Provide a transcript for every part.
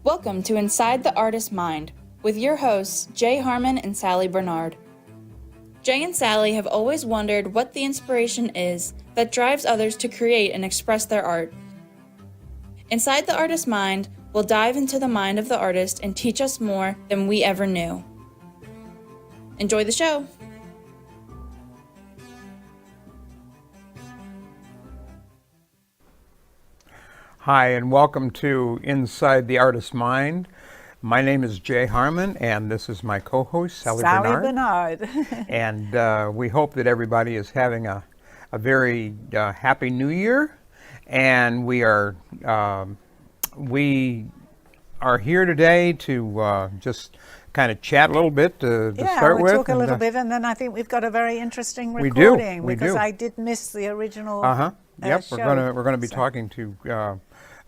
Welcome to Inside the Artist's Mind with your hosts, Jay Harmon and Sally Barnard. Jay and Sally have always wondered what the inspiration is that drives others to create and express their art. Inside the Artist's Mind, we'll dive into the mind of the artist and teach us more than we ever knew. Enjoy the show! Hi, and welcome to Inside the Artist's Mind. My name is Jay Harmon, and this is my co-host, Sally Barnard. And we hope that everybody is having a very happy New Year. And we are here today to just kind of chat a little bit to start with. Yeah, we'll talk a little bit, and then I think we've got a very interesting recording. We because do. I did miss the original Yep, show. we're going to be talking to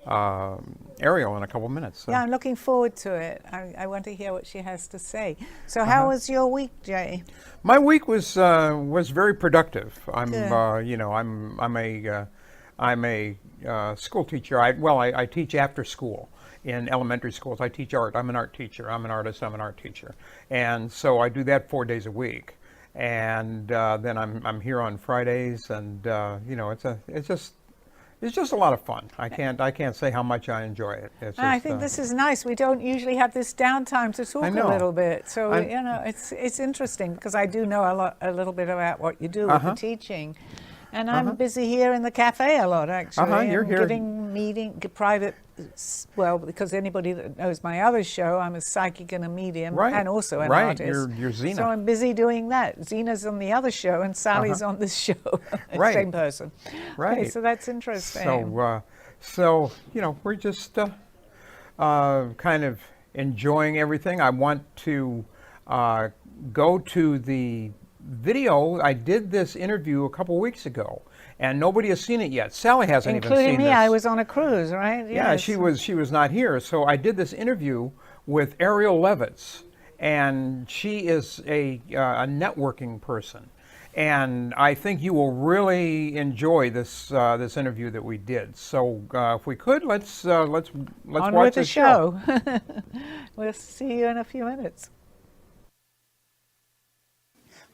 Arielle in a couple minutes. So. Yeah, I'm looking forward to it. I want to hear what she has to say. So how was your week, Jay? My week was very productive. I'm a school teacher. I teach after school in elementary schools. I teach art. I'm an art teacher. I'm an artist. I'm an art teacher, and so I do that 4 days a week. And then I'm here on Fridays, and it's just a lot of fun. I can't say how much I enjoy it. I think this is nice. We don't usually have this downtime to talk a little bit. So it's interesting because I do know a little bit about what you do with the teaching. And I'm busy here in the cafe a lot, actually. You're here. Giving private, well, because anybody that knows my other show, I'm a psychic and a medium, and also an artist. You're Zena. So I'm busy doing that. Zena's on the other show, and Sally's on this show. Same person. Right. Okay, so that's interesting. So we're just kind of enjoying everything. I want to go to the video. I did this interview a couple weeks ago, and nobody has seen it yet. Sally hasn't even seen it. Including me. I was on a cruise, right? Yeah, she was not here. So I did this interview with Arielle Leavitt, and she is a networking person, and I think you will really enjoy this interview that we did. So if we could, let's watch the show. We'll see you in a few minutes.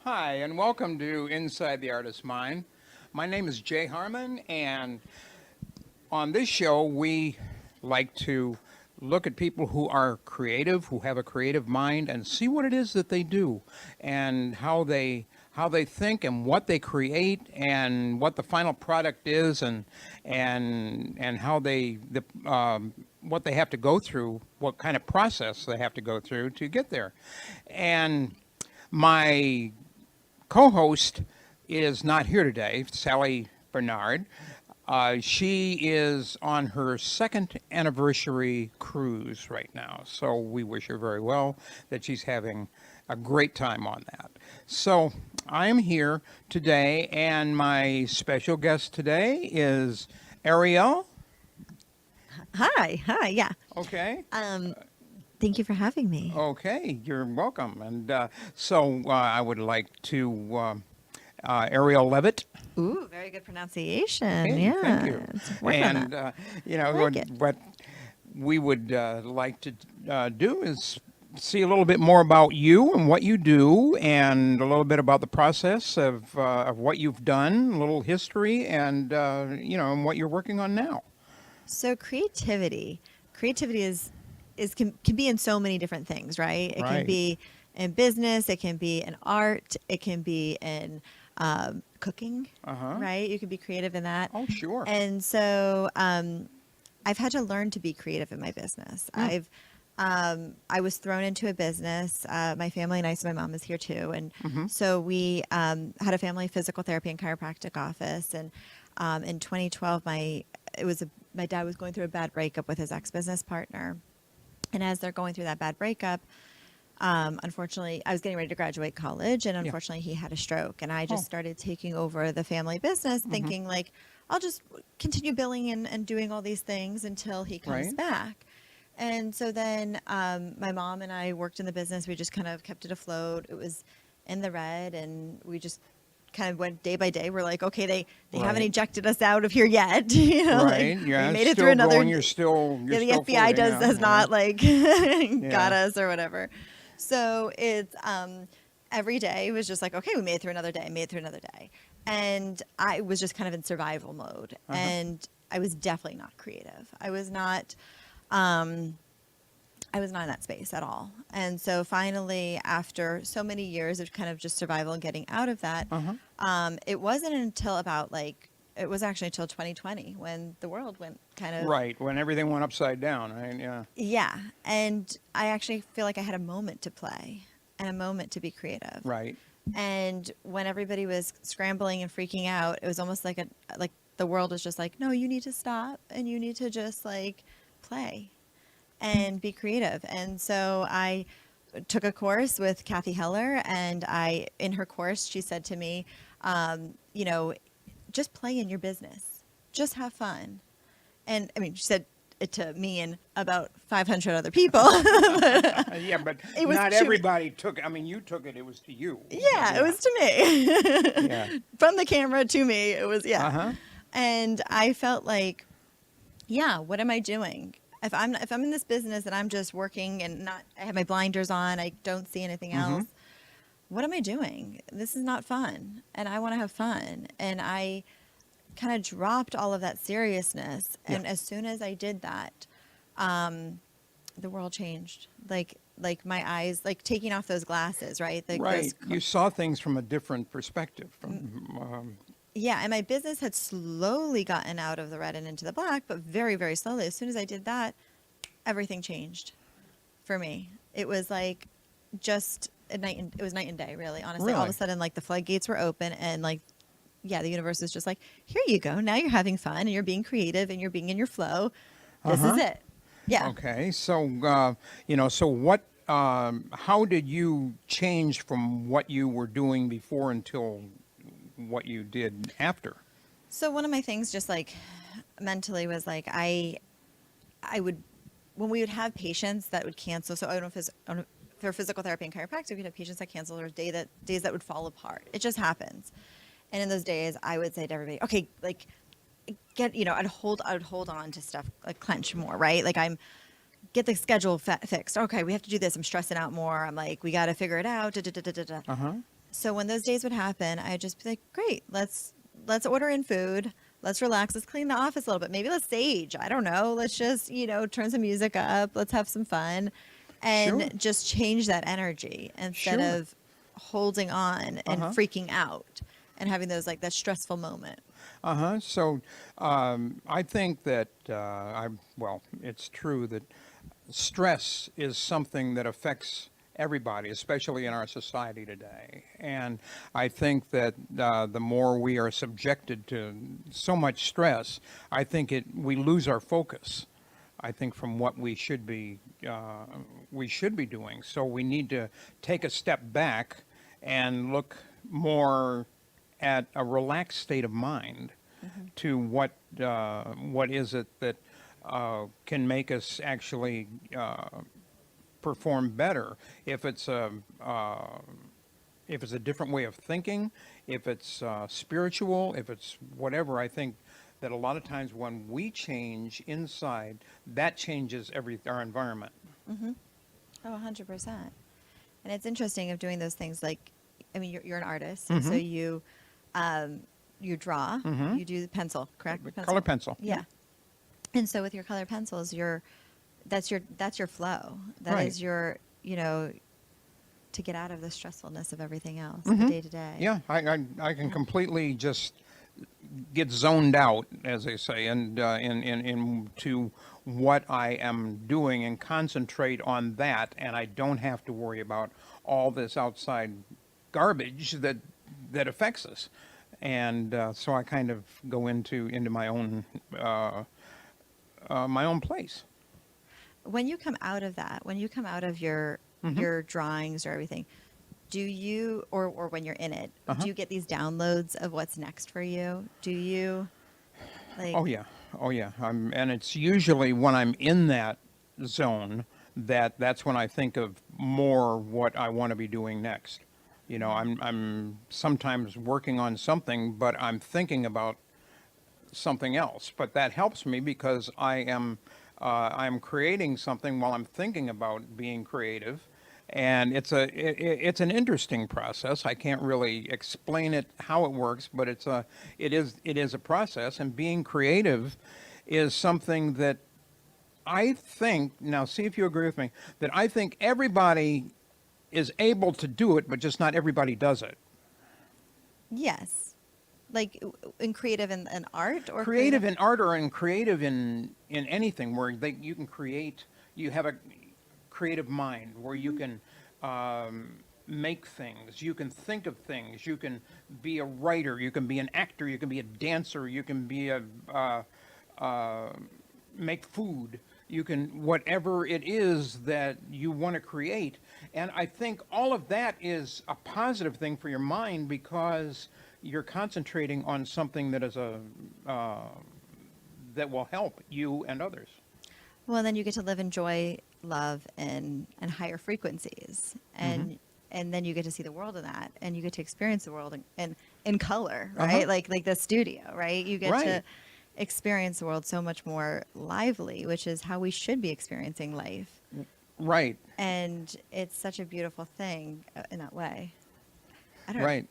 Hi, and welcome to Inside the Artist's Mind. My name is Jay Harmon, and on this show we like to look at people who are creative, who have a creative mind, and see what it is that they do, and how they think, and what they create, and what the final product is, and how what they have to go through, what kind of process they have to go through to get there. And my co-host is not here today, Sally Barnard. She is on her second anniversary cruise right now, so we wish her very well, that she's having a great time on that. So I'm here today, and my special guest today is Arielle. Hi, yeah. Okay. Thank you for having me. Okay, you're welcome. And so I would like to, Arielle Leavitt. Ooh, very good pronunciation. Okay, yeah. Thank you. And, what we would like to do is see a little bit more about you and what you do, and a little bit about the process of what you've done, a little history, and, and what you're working on now. So creativity can be in so many different things, right? It can be in business, it can be in art, it can be in cooking, right? You can be creative in that. Oh, sure. And so I've had to learn to be creative in my business. I was thrown into a business. My family and I, so my mom is here too. And so we had a family physical therapy and chiropractic office. And in 2012, my dad was going through a bad breakup with his ex-business partner. And as they're going through that bad breakup, unfortunately, I was getting ready to graduate college, and unfortunately, he had a stroke. And I just started taking over the family business, thinking like, I'll just continue billing and doing all these things until he comes back. And so then my mom and I worked in the business. We just kind of kept it afloat. It was in the red, and we just kind of went day by day. We're like, okay, they Right. haven't ejected us out of here yet. You know, Right. like, Yeah. we made it's it still through another. going. You're still Yeah, the still FBI floating, has yeah. not like Yeah. got us or whatever. So it's every day was just like, okay, we made it through another day, made it through another day, and I was just kind of in survival mode, and I was definitely not creative. I was not in that space at all. And so finally, after so many years of kind of just survival and getting out of that, it wasn't until about it was actually until 2020 when the world went kind of Right. When everything went upside down. Right. Yeah. yeah. And I actually feel like I had a moment to play and a moment to be creative. Right. And when everybody was scrambling and freaking out, it was almost like the world was just like, no, you need to stop and you need to just like play and be creative. And so I took a course with Kathy Heller, and in her course, she said to me, you know, just play in your business, just have fun. And I mean, she said it to me and about 500 other people. Yeah, but It was not to- everybody took. I mean, you took it. It was to you. Yeah, it was to me. Yeah. From the camera to me, it was, yeah. Uh-huh. And I felt like, yeah, what am I doing? If I'm in this business and I'm just working and I have my blinders on, I don't see anything else. What am I doing? This is not fun, and I want to have fun. And I kind of dropped all of that seriousness, and as soon as I did that, the world changed. Like my eyes, like taking off those glasses, right? Right. You saw things from a different perspective. From Yeah, and my business had slowly gotten out of the red and into the black, but very, very slowly. As soon as I did that, everything changed for me. It was like just it was night and day, really, honestly. All of Really? a sudden, like the floodgates were open, and like, yeah, the universe was just like, here you go. Now you're having fun, and you're being creative, and you're being in your flow. This is it. Yeah. Okay. So, so what? How did you change from what you were doing before until what you did after? So one of my things, just like mentally, was like I would, when we would have patients that would cancel. So I don't know if for physical therapy and chiropractic, we'd have patients that cancel, or days that would fall apart. It just happens. And in those days, I would say to everybody, okay, like I'd hold on to stuff, like clench more, right? Like get the schedule fixed. Okay, we have to do this. I'm stressing out more. I'm like, we got to figure it out. So when those days would happen, I'd just be like, great, let's order in food. Let's relax. Let's clean the office a little bit. Maybe let's sage. I don't know. Let's just, turn some music up. Let's have some fun and Sure. just change that energy instead Sure. of holding on and freaking out and having those that stressful moment. So, I think that it's true that stress is something that affects everybody, especially in our society today. And I think that the more we are subjected to so much stress, I think we lose our focus. I think from what we should be doing. So we need to take a step back and look more at a relaxed state of mind to what is it that can make us actually perform better. If it's a different way of thinking, if it's spiritual, if it's whatever, I think that a lot of times when we change inside, that changes our environment. Oh, 100%. And it's interesting of doing those things. Like, I mean, you're an artist, and so you draw, you do the pencil, correct? Color pencil. Yeah. And so with your color pencils, that's your flow. That Right. is your, to get out of the stressfulness of everything else, the day to day. Yeah, I can completely just get zoned out, as they say, and into what I am doing and concentrate on that, and I don't have to worry about all this outside garbage that affects us. And so I kind of go into my own place. When you come out of that, when you come out of your drawings or everything, do you, or when you're in it, do you get these downloads of what's next for you? Do you, like? Oh yeah. And it's usually when I'm in that zone that's when I think of more what I want to be doing next. You know, I'm sometimes working on something, but I'm thinking about something else. But that helps me because I'm creating something while I'm thinking about being creative, and it's an interesting process. I can't really explain it how it works, but it is a process. And being creative is something that I think, now see if you agree with me, that I think everybody is able to do it, but just not everybody does it. Yes. Like in creative in art or Creative in art or in creative in anything where you can create, you have a creative mind where you can make things, you can think of things, you can be a writer, you can be an actor, you can be a dancer, you can be make food, you can, whatever it is that you want to create. And I think all of that is a positive thing for your mind because you're concentrating on something that is that will help you and others. Well, then you get to live in joy, love, and higher frequencies, and then you get to see the world in that, and you get to experience the world in color, right? Like the studio, right? You get to experience the world so much more lively, which is how we should be experiencing life. Right. And it's such a beautiful thing in that way. I don't Right. know.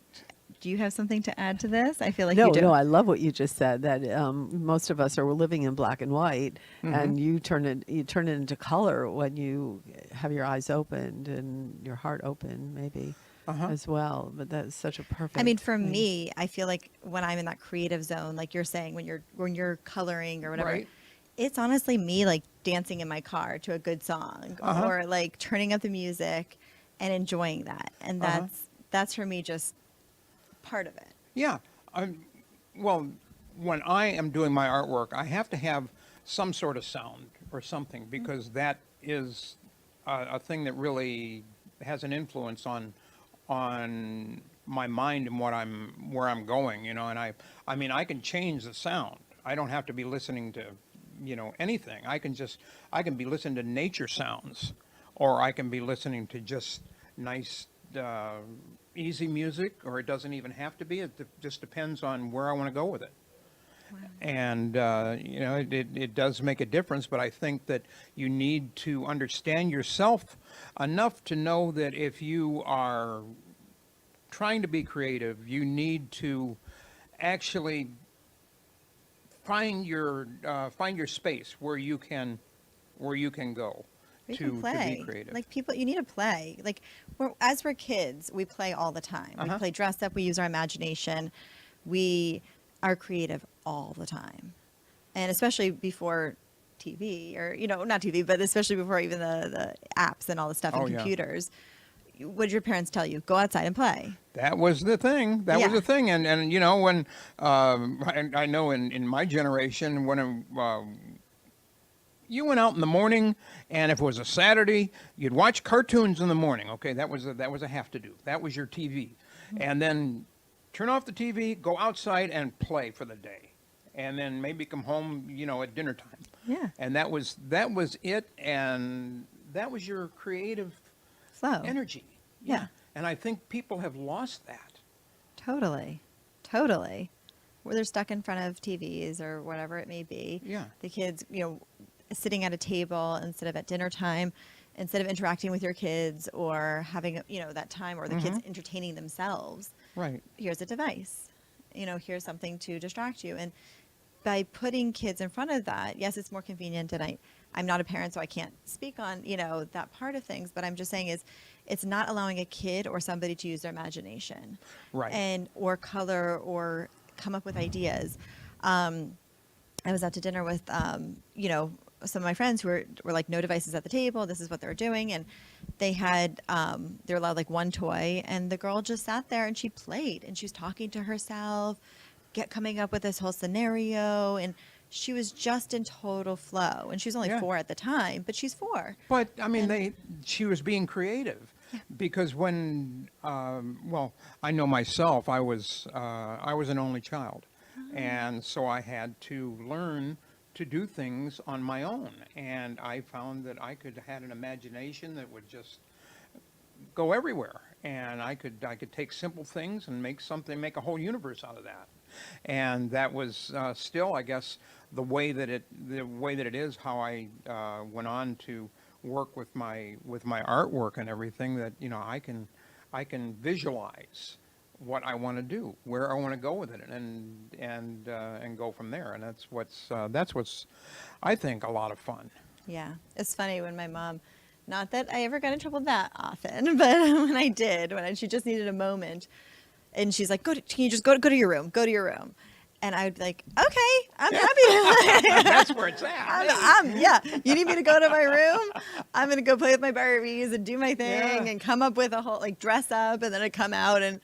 Do you have something to add to this? I feel like No, you do. no, I love what you just said. That most of us are living in black and white, and you turn it into color when you have your eyes opened and your heart open, maybe as well. But that's such a perfect. I mean, for thing. me, I feel like when I'm in that creative zone, like you're saying, when you're coloring or whatever, Right. it's honestly me like dancing in my car to a good song or like turning up the music and enjoying that, and that's for me just part of it. Yeah. Well, when I am doing my artwork, I have to have some sort of sound or something because that is a thing that really has an influence on my mind and where I'm going, you know. And I mean, I can change the sound. I don't have to be listening to, you know, anything. I can be listening to nature sounds, or I can be listening to just nice easy music, or it doesn't even have to be. It just depends on where I want to go with it. Wow. And you know, it does make a difference, but I think that you need to understand yourself enough to know that if you are trying to be creative, you need to actually find your space where you can go. We to can play. be creative. Like people, you need to play. Like as we're kids, we play all the time. We play dress up. We use our imagination. We are creative all the time, and especially before TV, or you know, not TV, but especially before even the apps and all the stuff and computers. What did your parents tell you? Go outside and play. That was the thing. That was the thing. And you know, when I know in my generation, when you went out in the morning, and if it was a Saturday, you'd watch cartoons in the morning. Okay, that was a have to do. That was your TV, and then turn off the TV, go outside and play for the day, and then maybe come home, you know, at dinner time. Yeah. And that was it, and that was your creative Flow. energy. Yeah. And I think people have lost that. Totally. Where they're stuck in front of TVs or whatever it may be. Yeah. The kids, you know, sitting at a table instead of at dinner time, instead of interacting with your kids or having, you know, that time, or the kids entertaining themselves. Right. Here's a device. You know, here's something to distract you. And by putting kids in front of that, yes, it's more convenient, and I'm not a parent, so I can't speak on, you know, that part of things, but I'm just saying it's not allowing a kid or somebody to use their imagination. Right. And or color or come up with ideas. I was out to dinner with, you know, some of my friends who were like, no devices at the table. This is what they're doing. And they had, they were allowed like one toy, and the girl just sat there and she played, and she was talking to herself, coming up with this whole scenario. And she was just in total flow. And she was only 4 at the time, but she's 4. But I mean, she was being creative. Because when, well, I know myself, I was an only child, and so I had to learn to do things on my own, and I found that I had an imagination that would just go everywhere, and I could take simple things and make a whole universe out of that. And that was still, I guess, the way that it is, how I went on to work with my artwork and everything, that I can visualize what I want to do, where I want to go with it, and go from there. And that's what's I think a lot of fun. Yeah, it's funny when my mom, not that I ever got in trouble that often, but when I did, she just needed a moment, and she's like, can you just go to your room? Go to your room. And I would be like, okay, I'm happy. That's where it's at. Yeah, you need me to go to my room? I'm going to go play with my Barbies and do my thing and come up with a whole, dress up, and then I'd come out and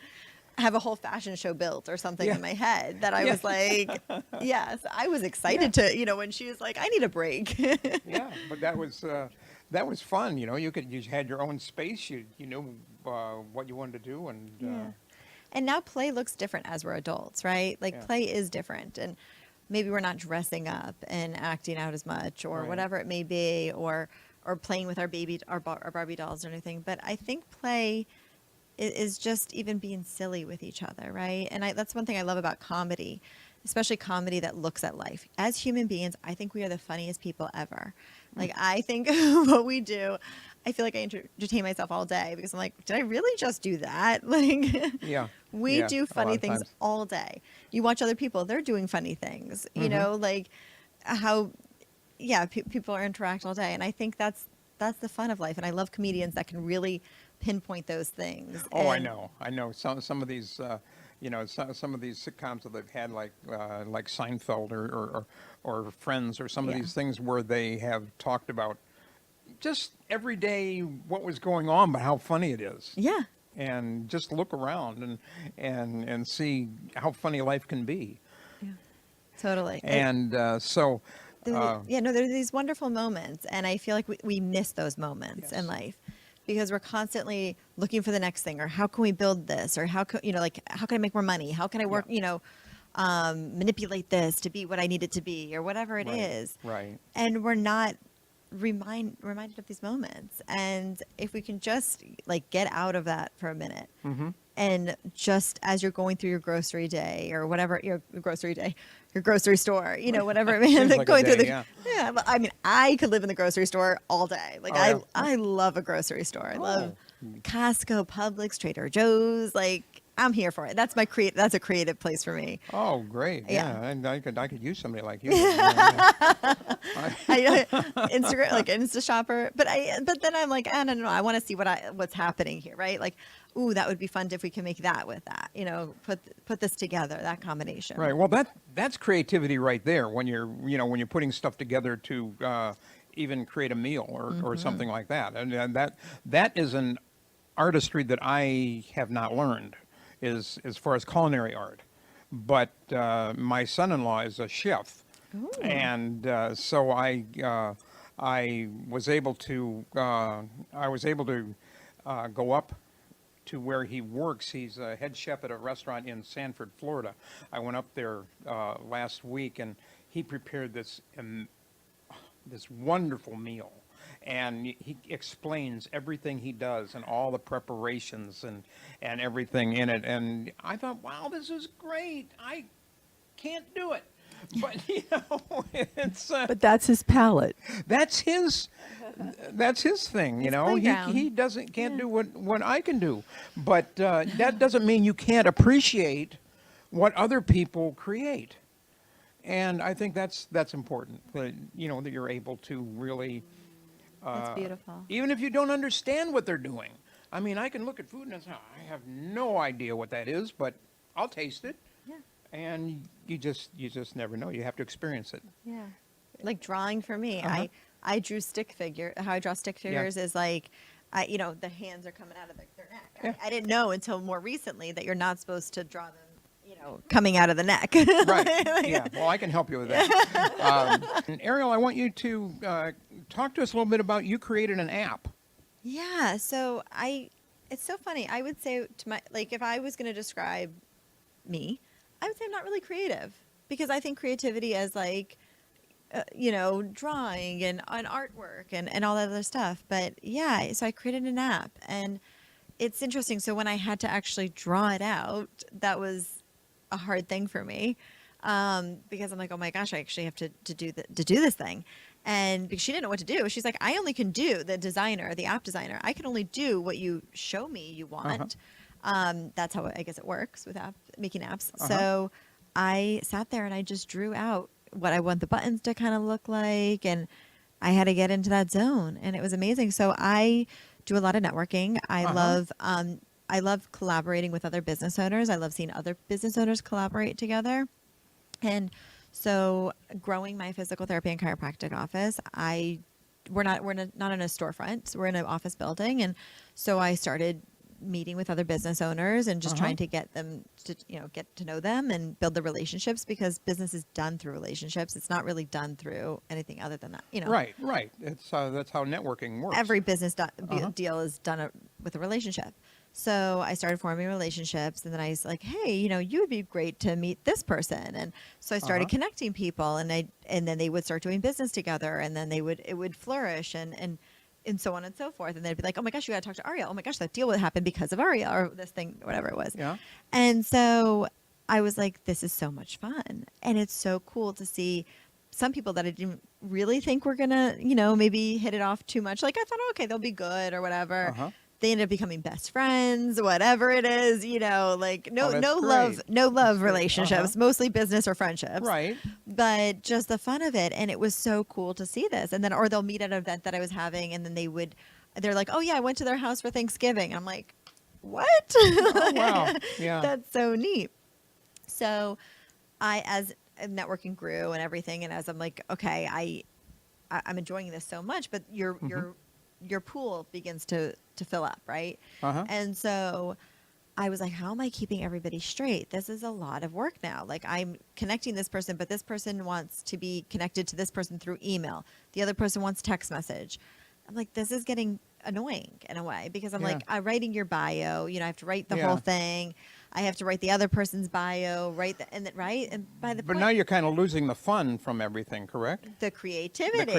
have a whole fashion show built or something in my head that I was like, yes, I was excited to, when she was like, I need a break. Yeah, but that was fun. You had your own space. You knew what you wanted to do, and And now play looks different as we're adults, right? Play is different, and maybe we're not dressing up and acting out as much, or whatever it may be, or playing with our Barbie dolls or anything. But I think play is just even being silly with each other, right? And that's one thing I love about comedy, especially comedy that looks at life. As human beings, I think we are the funniest people ever. I think what we do, I feel like I entertain myself all day, because I'm like, did I really just do that? We do funny things all day. You watch other people, they're doing funny things, how, people are interact all day. And I think that's the fun of life. And I love comedians that can really pinpoint those things. Oh, I know. Some of these, some of these sitcoms that they've had, like Seinfeld or Friends, or some of these things where they have talked about just every day what was going on, but how funny it is. Yeah. And just look around and see how funny life can be. Yeah. Totally. And there's these wonderful moments, and I feel like we miss those moments in life, because we're constantly looking for the next thing, or how can we build this, or how can I make more money? How can I work, manipulate this to be what I need it to be, or whatever it is. Right. And we're not reminded of these moments. And if we can just get out of that for a minute, and just as you're going through your grocery day, or whatever, your grocery store, whatever, Like going through day, I mean, I could live in the grocery store all day. I love a grocery store. I love Costco, Publix, Trader Joe's. I'm here for it. That's that's a creative place for me. Oh, great. Yeah. And I could use somebody like you. Instagram, Insta shopper. But then I'm like, I don't know. I want to see what's happening here, right? Ooh, that would be fun if we can make that with that. Put this together, that combination. Right. Well, that's creativity right there. When you're putting stuff together to even create a meal or something like that. And that is an artistry that I have not learned, is as far as culinary art. But my son-in-law is a chef. Ooh. And so I was able to go up to where he works. He's a head chef at a restaurant in Sanford, Florida. I went up there last week, and he prepared this wonderful meal. And he explains everything he does and all the preparations and everything in it. And I thought, wow, this is great. I can't do it. But, it's... but that's his palate. That's his thing, He can't do what I can do. But that doesn't mean you can't appreciate what other people create. And I think that's important, that you're able to really... That's beautiful. Even if you don't understand what they're doing. I mean, I can look at food and say, I have no idea what that is, but I'll taste it. Yeah. And you just never know. You have to experience it. Yeah. Like drawing for me, I drew stick figure. How I draw stick figures is the hands are coming out of their neck. Yeah. I didn't know until more recently that you're not supposed to draw them, coming out of the neck. Right. Yeah. Well, I can help you with that. And Arielle, I want you to talk to us a little bit about, you created an app. Yeah. So it's so funny. I would say if I was going to describe me, I would say I'm not really creative, because I think creativity as drawing and artwork and all that other stuff. But yeah, so I created an app, and it's interesting. So when I had to actually draw it out, that was a hard thing for me, because I'm like, oh my gosh, I actually have to do this thing. And because she didn't know what to do, she's like, I only can do the app designer. I can only do what you show me you want. That's how I guess it works with making apps. So I sat there and I just drew out what I want the buttons to kind of look like, and I had to get into that zone, and it was amazing. So I do a lot of networking. I love collaborating with other business owners. I love seeing other business owners collaborate together. And so growing my physical therapy and chiropractic office, we're not in a storefront. We're in an office building. And so I started meeting with other business owners and just trying to get them to, get to know them and build the relationships, because business is done through relationships. It's not really done through anything other than that, Right. It's that's how networking works. Every business deal is done with a relationship. So I started forming relationships, and then I was like, hey, you would be great to meet this person. And so I started connecting people, and then they would start doing business together, and then it would flourish and so on and so forth. And they'd be like, oh my gosh, you got to talk to Arielle. Oh my gosh, that deal would happen because of Arielle, or this thing, whatever it was. Yeah. And so I was like, this is so much fun. And it's so cool to see some people that I didn't really think were going to, maybe hit it off too much. Like I thought, okay, they'll be good or whatever. They ended up becoming best friends, whatever it is, like no love relationships, mostly business or friendships. Right. But just the fun of it. And it was so cool to see this. And then, or they'll meet at an event that I was having, and then they're like, oh yeah, I went to their house for Thanksgiving. I'm like, what? Oh, wow. Yeah. That's so neat. So as networking grew and everything, and as I'm like, okay, I'm enjoying this so much, but your pool begins to fill up, right? And so I was like, how am I keeping everybody straight? This is a lot of work now. Like, I'm connecting this person, but this person wants to be connected to this person through email. The other person wants text message. I'm like, this is getting annoying in a way, because I'm I'm writing your bio, I have to write the whole thing. I have to write the other person's bio, and by the But point, now you're kind of losing the fun from everything, correct? the creativity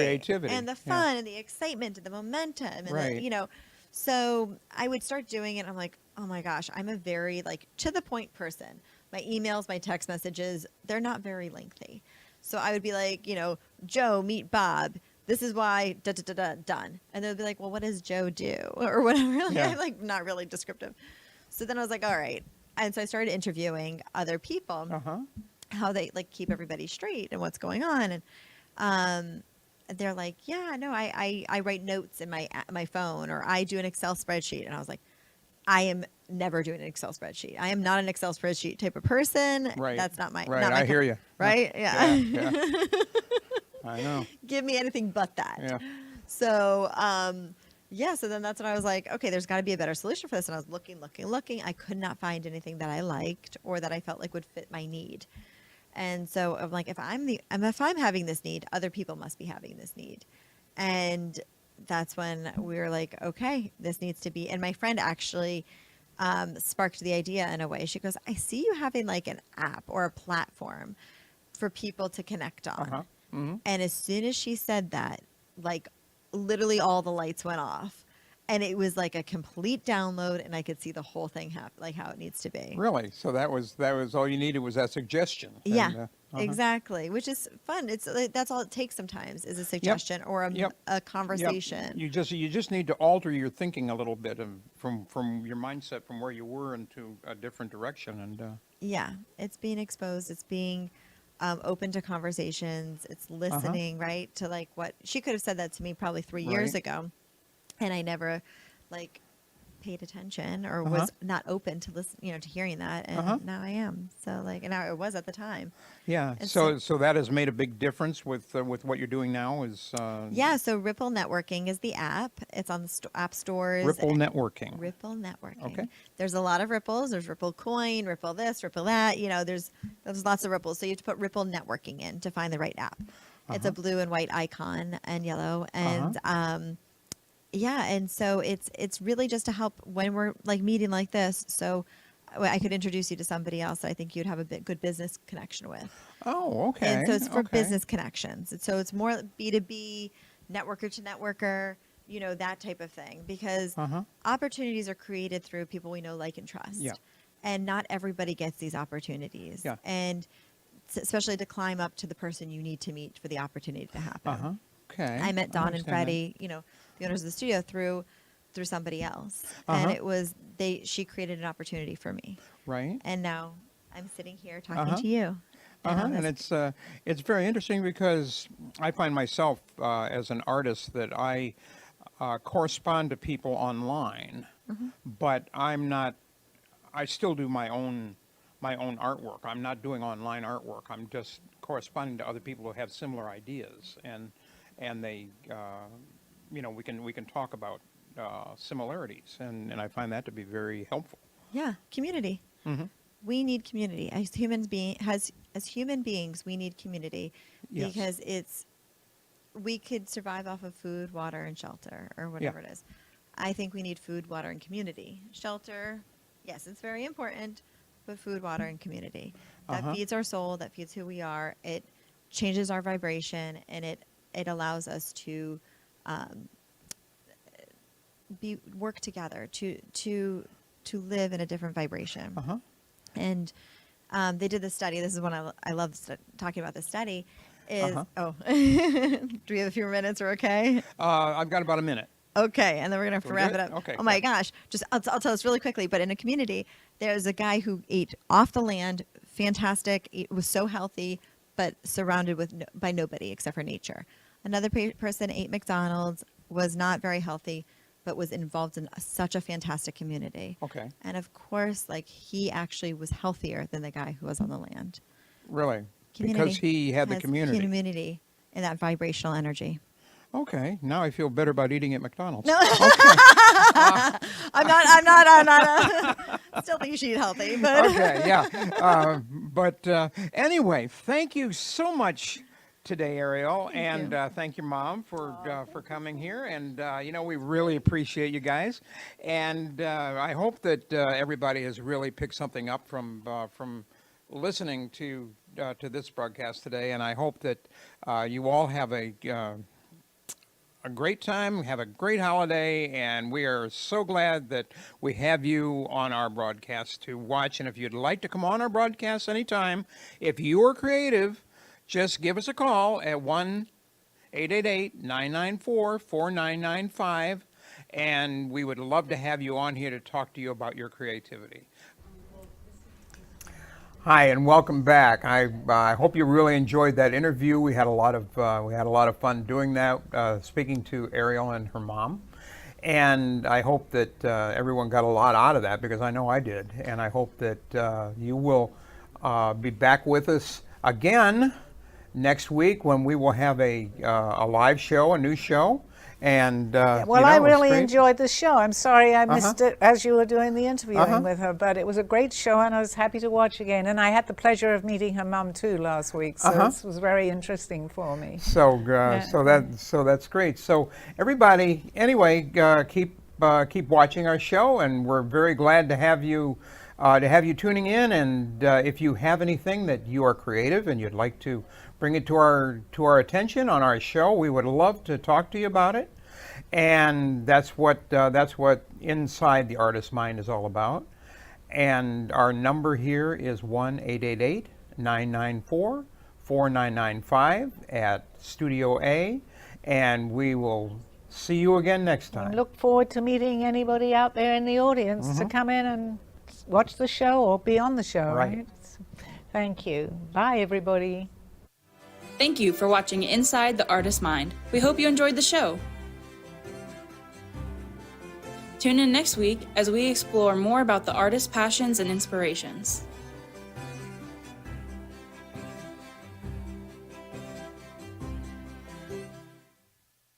and the fun and the excitement and the momentum, and the, so I would start doing it. I'm like, oh my gosh, I'm a very to the point person. My emails, my text messages, they're not very lengthy. So I would be like, Joe, meet Bob. This is why, done. And they'll be like, well, what does Joe do? Or whatever. I'm not really descriptive. So then I was like, all right. And so I started interviewing other people, how they keep everybody straight and what's going on. And they're like, yeah, no, I write notes in my phone, or I do an Excel spreadsheet. And I was like, I am never doing an Excel spreadsheet. I am not an Excel spreadsheet type of person. Right. That's not my. Right. Not my I hear you. Right. Yeah. I know. Give me anything but that. Yeah. So, so then that's when I was like, okay, there's got to be a better solution for this. And I was looking. I could not find anything that I liked or that I felt like would fit my need. And so I'm like, if I'm having this need, other people must be having this need. And that's when we were like, okay, this needs to be. And my friend actually sparked the idea in a way. She goes, I see you having an app or a platform for people to connect on. And as soon as she said that, literally all the lights went off, and it was like a complete download, and I could see the whole thing how it needs to be. Really? So that was all you needed, was that suggestion. Yeah, exactly. Which is fun. It's that's all it takes sometimes, is a suggestion or a conversation. You just need to alter your thinking a little bit from your mindset from where you were into a different direction. And it's being exposed. It's being open to conversations. It's listening, right? To what she could have said that to me probably 3 years ago, and I never paid attention or was not open to listen, to hearing that. And now I am. So and I was at the time. Yeah. And so that has made a big difference with what you're doing now. Is So Ripple Networking is the app. It's on the app stores. Ripple Networking. Ripple Networking. Okay. There's a lot of ripples. There's Ripple Coin, Ripple this, Ripple that. There's lots of ripples. So you have to put Ripple Networking in to find the right app. It's a blue and white icon and yellow, and and so it's really just to help when we're meeting like this. So I could introduce you to somebody else that I think you'd have a good business connection with. Oh, okay. And so it's for business connections. And so it's more B2B, networker to networker, that type of thing, because opportunities are created through people we know, like, and trust. Yeah. And not everybody gets these opportunities. Yeah. And especially to climb up to the person you need to meet for the opportunity to happen. Okay. I met Don and understand Freddie, the owners of the studio, through somebody else. And it was she created an opportunity for me. Right. And now I'm sitting here talking to you. And it's very interesting because I find myself as an artist that I correspond to people online, but I still do my own artwork. I'm not doing online artwork. I'm just corresponding to other people who have similar ideas, and they we can talk about similarities, and I find that to be very helpful. Yeah, community. We need community as human beings. We need community because we could survive off of food, water, and shelter, or whatever it is. I think we need food, water, and community. Shelter, yes, it's very important, but food, water, and community. That feeds our soul. That feeds who we are. It changes our vibration, and it allows us to work together to live in a different vibration. And they did this study. This is one I love talking about. This study is do we have a few minutes? Or okay? I've got about a minute. Okay, and then we're gonna have to wrap it up. Okay. Oh my gosh! I'll tell us really quickly. But in a community, there's a guy who ate off the land, fantastic. It was so healthy, but surrounded by nobody except for nature. Another person ate McDonald's, was not very healthy, but was involved in such a fantastic community. Okay. And of course, he actually was healthier than the guy who was on the land. Really? Community Because he had the has community. Community and that vibrational energy. Okay. Now I feel better about eating at McDonald's. No. Okay. I'm not. Still think you should eat healthy, but Okay. Yeah. But anyway, thank you so much today, Arielle, and thank your mom for coming here. And we really appreciate you guys. And I hope that everybody has really picked something up from listening to this broadcast today. And I hope that you all have a great time, have a great holiday, and we are so glad that we have you on our broadcast to watch. And if you'd like to come on our broadcast anytime, if you are creative, just give us a call at 1-888-994-4995, and we would love to have you on here to talk to you about your creativity. Hi, and welcome back. I hope you really enjoyed that interview. We had a lot of fun doing that, speaking to Arielle and her mom, and I hope that everyone got a lot out of that, because I know I did. And I hope that you will be back with us again next week, when we will have a live show, a new show. And I really enjoyed the show. I'm sorry I missed it as you were doing the interviewing with her, but it was a great show, and I was happy to watch again. And I had the pleasure of meeting her mum too last week, so this was very interesting for me. So that's great. So everybody, anyway, keep watching our show, and we're very glad to have you tuning in. And if you have anything that you are creative and you'd like to bring it to our attention on our show, we would love to talk to you about it. And that's what Inside the Artist Mind is all about. And our number here is 1-888-994-4995 at Studio A, and we will see you again next time. I look forward to meeting anybody out there in the audience to come in and watch the show or be on the show. Right. Thank you. Bye, everybody. Thank you for watching Inside the Artist Mind. We hope you enjoyed the show. Tune in next week as we explore more about the artist's passions and inspirations.